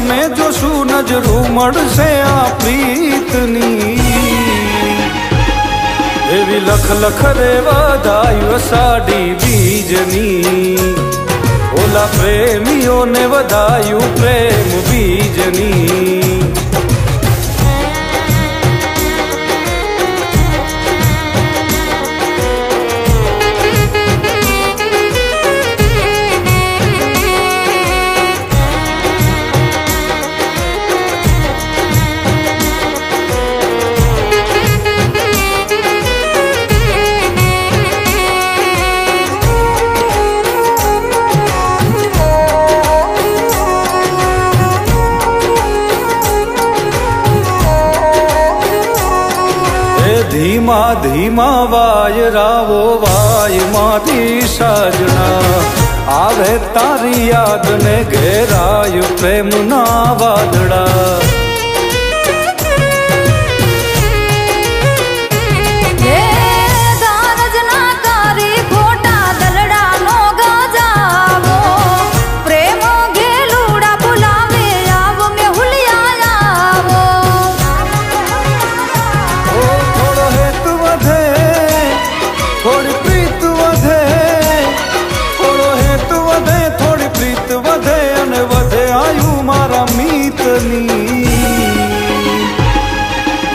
અમે જોશું નજરું મળશે આ પ્રીતની એવી લખ લખ રે વધાયું અષાઢી બીજની ઓલા પ્રેમીઓને વધાયું પ્રેમ બીજની ધીમા ધીમા વાયરાવો વાયમાંથી સાજણા આવે તારી યાદ ને ઘેરાય પ્રેમના વાદળા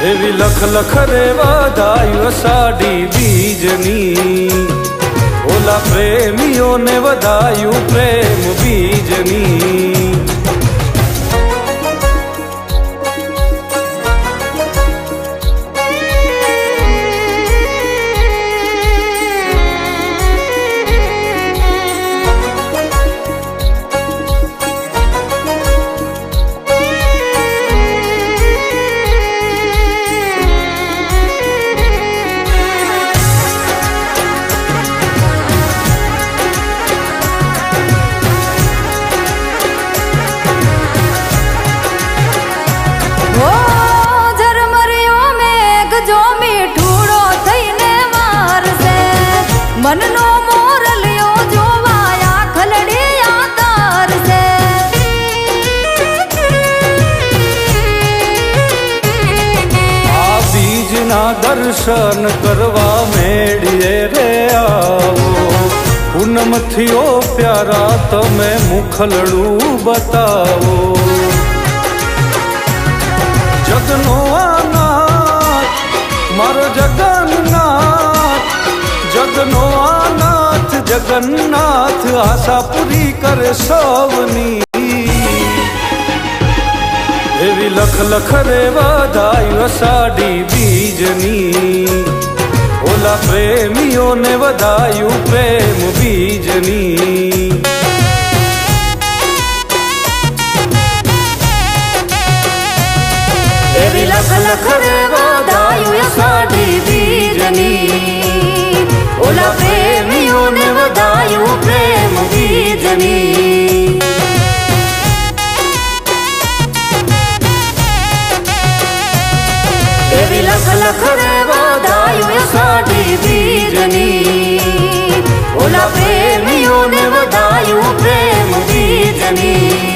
એવી લખ લખ રે વધાયું અષાઢી બીજની ઓલા પ્રેમીઓને વધાયું પ્રેમ બીજની મનનો મોરલિયો જોવાયા ખલડિયા તારસે આ બીજના દર્શન કરવા મેળીએ રે આવો પૂનમથી ઓ પ્યારા તમે મુખલડું બતાવો જગનો આનાથ મારો જગન્નાથ જગનો આનાથ જગન્નાથ આશા પૂરી કરે સૌની એવી લખ લખ રે વધાયું અષાઢી બીજની ઓલા પ્રેમીઓને વધાયું પ્રેમ બીજની એવી લખ લખ રે વધાયું અષાઢી બીજની ઓલા પ્રેમીઓને વધાયું પ્રેમ બીજની એવી લખ લખ રે વધાયું અષાઢી બીજની ઓલા પ્રેમીઓને વધાયું પ્રેમ બીજની